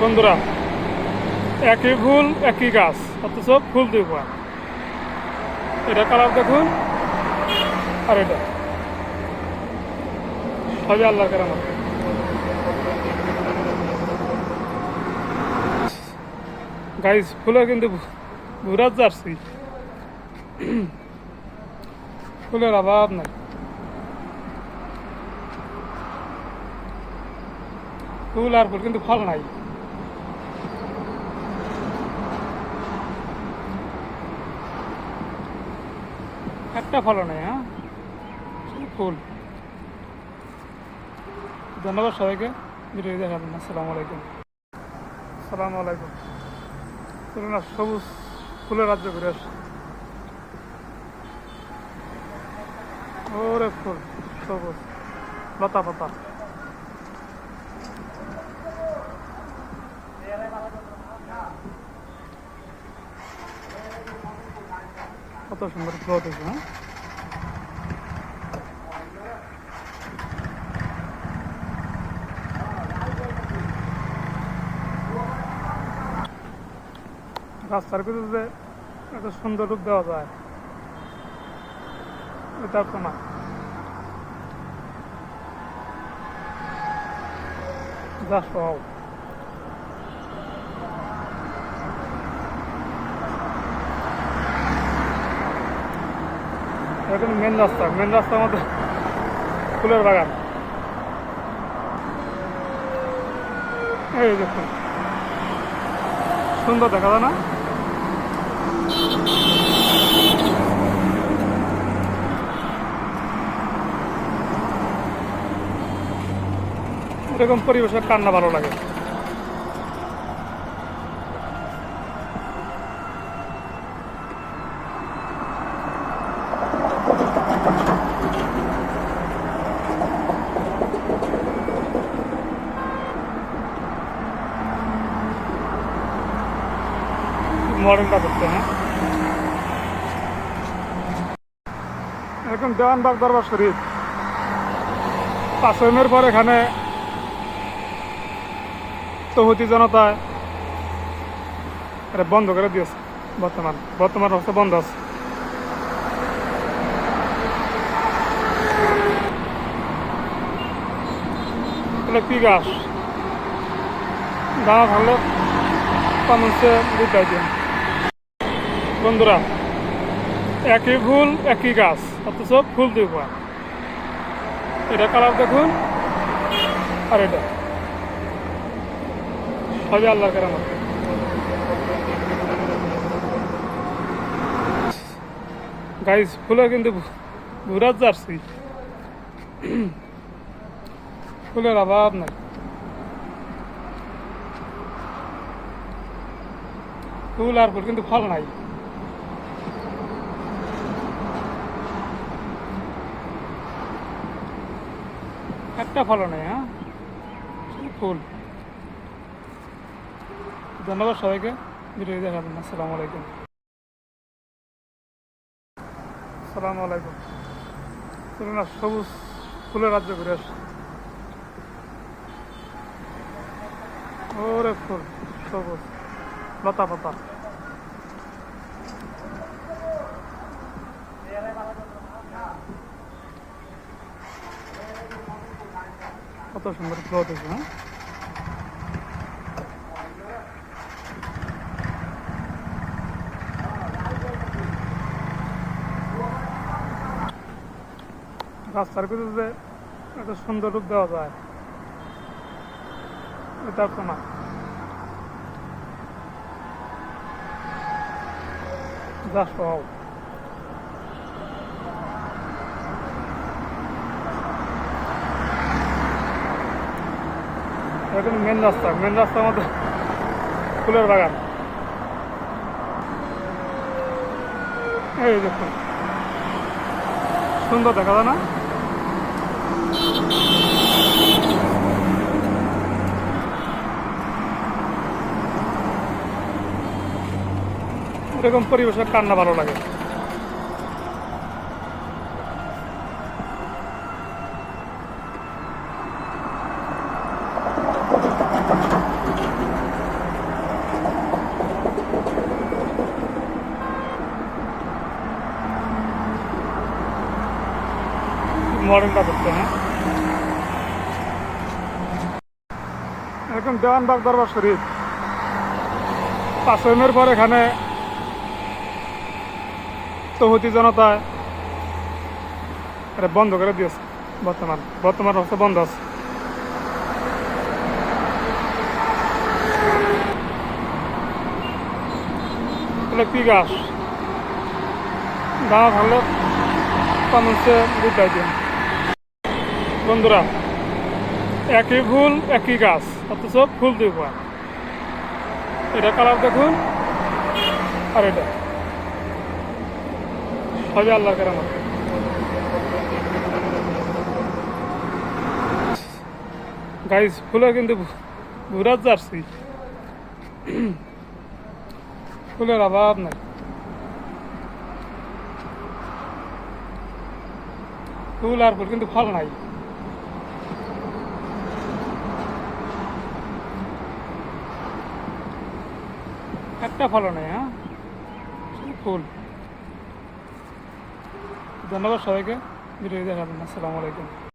বন্ধুরা, একই ফুল একই গাছ, অথচ ফুল দুই পায়। এটা কালার দেখুন, আর এটা সবই আল্লাহর কেরামত। গাইস, ফুলের কিন্তু ঘুরার জার্সি, ফুলের অভাব নাই। ফুল আর ফুল, কিন্তু ফল নাই। একটা ফলও নেই। হ্যাঁ, ফুল। ধন্যবাদ সবাইকে ভিডিও দেখাবেন। আসসালামু আলাইকুম। আসসালামু আলাইকুম। চলুন না, সবুজ ফুলের রাজ্য ঘুরে আসি। ওরে ফুল, সবুজ লতা পাতা। কত সুন্দর গ্রোথ হয়েছে। হ্যাঁ, রাস্তার ভিতরে এত সুন্দর রূপ দেওয়া যায়, এটা তো না। যা সব এখন মেন রাস্তার মধ্যে ফুলের বাগান। এই দেখুন, সুন্দর দেখা যায় না? এরকম পরিবেশের কান্না ভালো লাগে। মডার্নটা করতে। হ্যাঁ, এখন দেওয়ানবাগ দরবার শরীফ 5 মের পর এখানে তৌহিদি জনতায় এটা বন্ধ করে দিয়েছে। বর্তমান অবস্থা বন্ধ আছে। এটা কি গাছ? দানা ভালো কমেন্টসে বুঝাই দিন। বন্ধুরা, একই ফুল একই গাছ, অথচ ফুল দুই পায়। এটা কালার দেখুন, আর এটা সবই আল্লাহর কেরামত। গাইস, ফুলের কিন্তু ঘুরার জার্সি, ফুলের অভাব নাই। ফুল আর ফুল, কিন্তু ফল নাই। একটা ফলও নেই। হ্যাঁ, ফুল। ধন্যবাদ সবাইকে ভিডিও দেখাবেন। আসসালামু আলাইকুম। আসসালামু আলাইকুম। চলুন না, সবুজ ফুলের রাজ্য ঘুরে আসি। ওরে ফুল, সবুজ লতা পাতা। কত সুন্দর গ্রোথ হয়েছে। হ্যাঁ, রাস্তার ভিতরে এত সুন্দর রূপ দেওয়া যায়, এটা তো না। যা সব এখন মেন রাস্তার মধ্যে ফুলের বাগান। এই দেখুন, সুন্দর দেখা যায় না? এরকম পরিবেশের কান্না ভালো লাগে। কালারিং করতে। হ্যাঁ, এরকম দেওয়ানবাগ দরবার শরীফ 5 পর এখানে তৌহিদি জনতায় এটা বন্ধ করে দিয়েছে। বর্তমান অবস্থা বন্ধ আছে। কি গাছ দাম ভালো কমেন্টসে বুঝাই দিন বন্ধুরা। একই ফুল একই গাছ, অথচ ফুল দুই পায়। এটা কালার দেখুন, আর এটা সবই আল্লাহ কেরামত। গাইস ফুলে কিন্তু ঘুরার যাচ্ছি, ফুলের অভাব নাই। ফুল আর ফুল, কিন্তু ফল নাই। একটা ফলও নেই। হ্যাঁ, ফুল। ধন্যবাদ সবাইকে ভিডিও দেখাবেন। আসসালামু আলাইকুম।